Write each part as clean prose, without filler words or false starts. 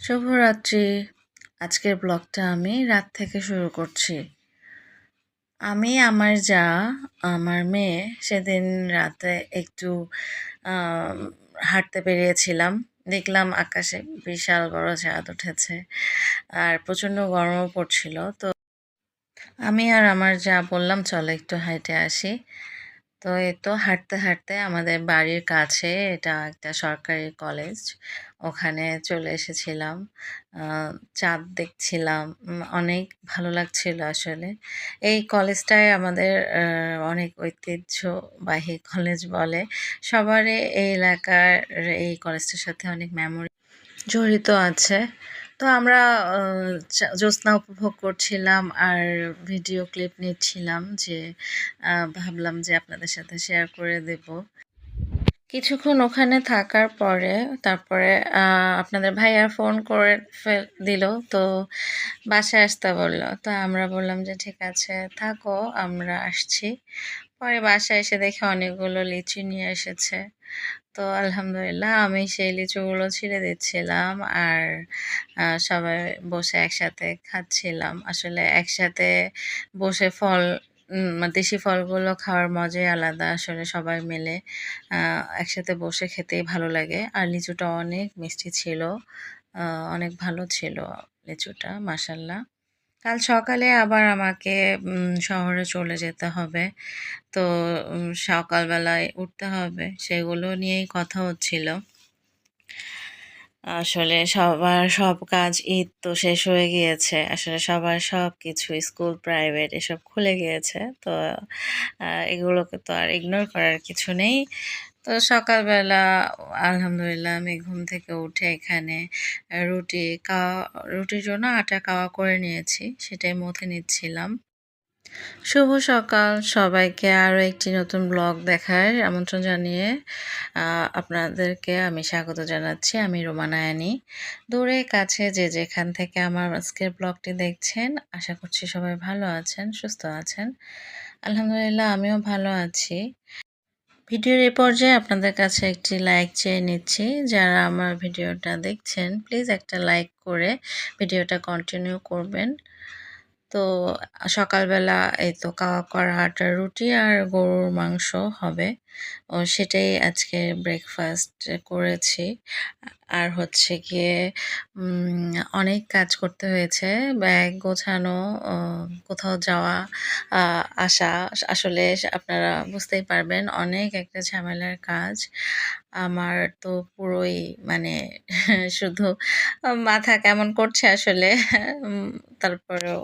শুভরাত্রি। আজকের ব্লগটা আমি রাত থেকে শুরু করছি। আমি, আমার যা, আমার মেয়ে সেদিন রাতে একটু আম হাঁটতে বেরিয়েছিলাম। দেখলাম আকাশে বিশাল বড় চাঁদ উঠেছে। আর প্রচণ্ড গরমও পড়ছিল। তো আমি আর আমার যা বললাম, চলো একটু হেঁটে আসি। তো এই তো হাঁটতে হাঁটতে আমাদের বাড়ির কাছে এটা একটা সরকারি কলেজ, ওখানে চলে এসেছিলাম। চাঁদ দেখছিলাম, অনেক ভালো লাগছিল আসলে। এই কলেজটায় আমাদের অনেক ঐতিহ্যবাহী কলেজ বলে। সবারই এই এলাকার এই কলেজটার সাথে অনেক মেমোরি জড়িত আছে। তো আমরা জ্যোৎস্না উপভোগ করছিলাম আর ভিডিও ক্লিপ নিচ্ছিলাম, যে ভাবলাম যে আপনাদের সাথে শেয়ার করে দেব। কিছুক্ষণ ওখানে থাকার পরে তারপরে আপনাদের ভাইয়া ফোন করে দিল, তো বাসায় আসতে বললো। তো আমরা বললাম যে ঠিক আছে থাকো, আমরা আসছি। পরে বাসায় এসে দেখে অনেকগুলো লিচু নিয়ে এসেছে। তো আলহামদুলিল্লাহ আমি সেই লিচুগুলো ছিঁড়ে দিচ্ছিলাম আর সবাই বসে একসাথে খাচ্ছিলাম। আসলে একসাথে বসে দেশি ফলগুলো খাওয়ার মজাই আলাদা। আসলে সবাই মিলে একসাথে বসে খেতেই ভালো লাগে। আর লিচুটা অনেক মিষ্টি ছিল, অনেক ভালো ছিল লিচুটা, মাশাআল্লাহ। কাল সকালে আবার আমাকে শহরে চলে যেতে হবে। তো সকালবেলায় উঠতে হবে, সেগুলো নিয়েই কথা হচ্ছিল। আসলে সবার সব কাজ, ঈদ তো শেষ হয়ে গিয়েছে। আসলে সবার সব কিছু স্কুল, প্রাইভেট এসব খুলে গিয়েছে। তো এগুলোকে তো আর ইগনোর করার কিছু নেই। তো সকালবেলা আলহামদুলিল্লাহ আমি ঘুম থেকে উঠে এখানে রুটির জন্য আটা কাওয়া করে নিয়েছি, সেটাই মথে নিচ্ছিলাম। শুভ সকাল সবাইকে, আরও একটি নতুন ব্লগ দেখার আমন্ত্রণ জানিয়ে আপনাদেরকে আমি স্বাগত জানাচ্ছি। আমি রোমানায়ানি। দূরে কাছে যে যেখান থেকে আমার আজকের ব্লগটি দেখছেন, আশা করছি সবাই ভালো আছেন, সুস্থ আছেন। আলহামদুলিল্লাহ আমিও ভালো আছি। ভিডিওর এ পর্যায়ে আপনাদের কাছে একটি লাইক চেয়ে নিচ্ছি। যারা আমার ভিডিওটা দেখছেন, প্লিজ একটা লাইক করে ভিডিওটা কন্টিনিউ করবেন। তো সকালবেলা এই তো কাওয়া করা আটার রুটি আর গরুর মাংস হবে, ও সেটাই আজকে ব্রেকফাস্ট করেছি। আর হচ্ছে গিয়ে অনেক কাজ করতে হয়েছে, ব্যাগ গোছানো, কোথাও যাওয়া, আসা। আসলে আপনারা বুঝতেই পারবেন অনেক একটা ঝামেলার কাজ। আমার তো পুরোই মানে শুধু মাথা কেমন করছে আসলে। তারপরেও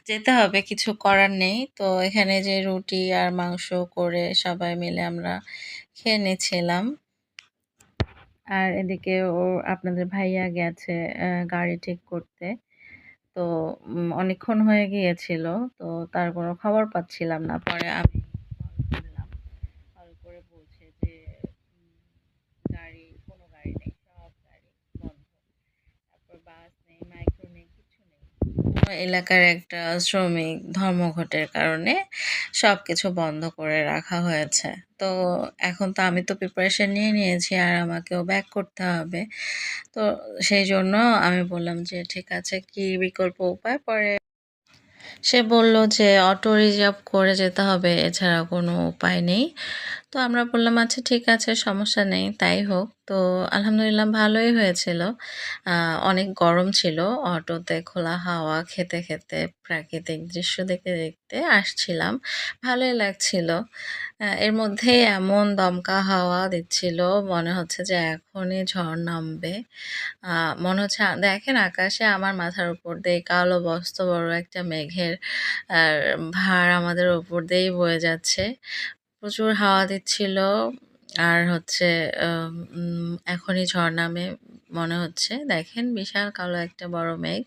যেতে হবে, কিছু করার নেই। তো এখানে যে রুটি আর মাংস করে সবাই মিলে আমরা খেয়ে নিচ্ছিলাম। আর এদিকে আপনাদের ভাইয়া গেছে গাড়ি ঠিক করতে। তো অনেকক্ষণ হয়ে গিয়েছিল, তো তার কোনো খবর পাচ্ছিলাম না। পরে আমি কল করলাম, কল করে বলছে যে কোনো গাড়ি নেই, সব গাড়ি বন্ধ। তারপর বাস নেই, মাইক্রো নেই, কিছু নেই। এলাকার একটা শ্রমিক ধর্মঘটের কারণে সবকিছু বন্ধ করে রাখা হয়েছে। তো এখন তো আমি তো প্রিপারেশন নিয়ে নিয়েছি আর আমাকেও ব্যাক করতে হবে। তো সেই জন্য আমি বললাম যে ঠিক আছে, কি বিকল্প উপায়। পরে সে বলল যে অটো রিজার্ভ করে যেতে হবে, এছাড়া কোনো উপায় নেই। তো আমরা বললাম আচ্ছা ঠিক আছে, সমস্যা নেই, তাই হোক। তো আলহামদুলিল্লাহ ভালোই হয়েছিল। অনেক গরম ছিল, অটোতে খোলা হাওয়া খেতে খেতে প্রাকৃতিক দৃশ্য দেখতে দেখতে আসছিলাম, ভালোই লাগছিল। এর মধ্যে এমন দমকা হাওয়া দিচ্ছিল, মনে হচ্ছে যে এখনই ঝড় নামবে। মনে হচ্ছে দেখেন আকাশে আমার মাথার উপর দিয়ে কালো বস্ত বড় একটা মেঘের ভার আমাদের উপর দিয়েই বয়ে যাচ্ছে। প্রচুর হাওয়া দিচ্ছিল আর হচ্ছে এখনই ঝড় নামে মনে হচ্ছে। দেখেন বিশাল কালো একটা বড় মেঘ।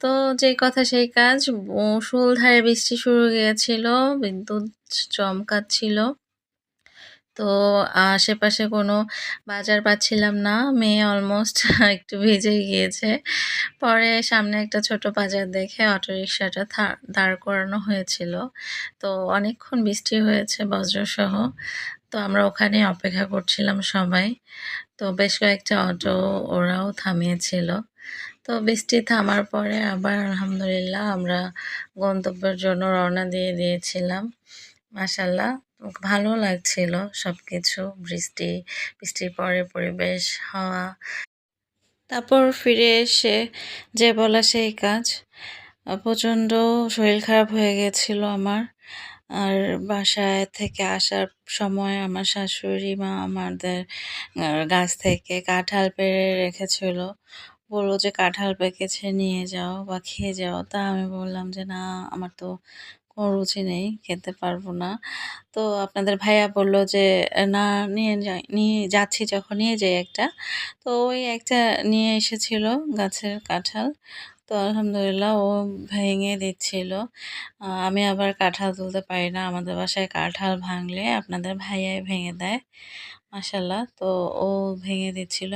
তো যেই কথা সেই কাজ, মুষলধারে বৃষ্টি শুরু গিয়েছিল, বিদ্যুৎ চমকাচ্ছিল। তো আশেপাশে কোনো বাজার পাচ্ছিলাম না, মেয়ে অলমোস্ট একটু ভিজে গিয়েছে। পরে সামনে একটা ছোট বাজার দেখে অটোরিকশাটা দাঁড় করানো হয়েছিল। তো অনেকক্ষণ বৃষ্টি হয়েছে বজ্রসহ। তো আমরা ওখানে অপেক্ষা করছিলাম সবাই। তো বেশ কয়েকটা অটো ওরাও থামিয়েছিল। তো বৃষ্টি থামার পরে আবার আলহামদুলিল্লাহ আমরা গন্তব্যের জন্য রওনা দিয়ে দিয়েছিলাম। মাশাআল্লাহ ভালো লাগছিল সবকিছু। বৃষ্টির পরে পরিবেশ, হাওয়া। তারপর ফিরে এসে যে বলা সেই কাজ। প্রচণ্ড শরীর খারাপ হয়ে গেছিল আমার। আর বাসায় থেকে আসার সময় আমার শাশুড়ি মা আমাদের গাছ থেকে কাঁঠাল পেড়ে রেখেছিল। বলল যে কাঁঠাল পেকেছে নিয়ে যাও বা খেয়ে যাও। তা আমি বললাম যে না, আমার তো কোনো রুচি নেই, খেতে পারবো না। তো আপনাদের ভাইয়া বলল যে না, নিয়ে যাচ্ছি যখন নিয়ে যাই একটা। তো ওই একটা নিয়ে এসেছিল গাছের কাঁঠাল। তো আলহামদুলিল্লাহ ও ভেঙে দিচ্ছিল। আমি আবার কাঁঠাল তুলতে পারি না। আমাদের বাসায় কাঁঠাল ভাঙলে আপনাদের ভাইয়াই ভেঙে দেয়। মাশাআল্লাহ। তো ও ভেঙে দিচ্ছিল।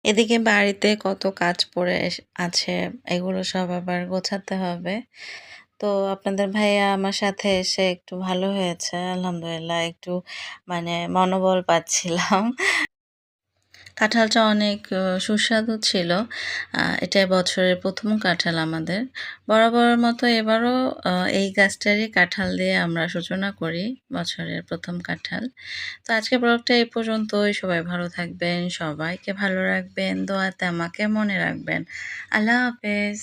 এদিকে বাড়িতে কত কাজ পড়ে আছে, এগুলো সব আবার গোছাতে হবে। তো আপনাদের ভাইয়া আমার সাথে এসে একটু ভালো হয়েছে আলহামদুলিল্লাহ, একটু মানে মনোবল পাচ্ছিলাম। কাঁঠালটা অনেক সুস্বাদু ছিল। এটা বছরের ১ম কাঁঠাল আমাদের। বরাবরের মতো এবারও এই গাছটারই কাঁঠাল দিয়ে আমরা সূচনা করি বছরের ১ম কাঁঠাল। তো আজকের ব্লগটা এই পর্যন্তই। সবাই ভালো থাকবেন, সবাইকে ভালো রাখবেন, দোয়াতে আমাকে মনে রাখবেন। আল্লাহ হাফেজ।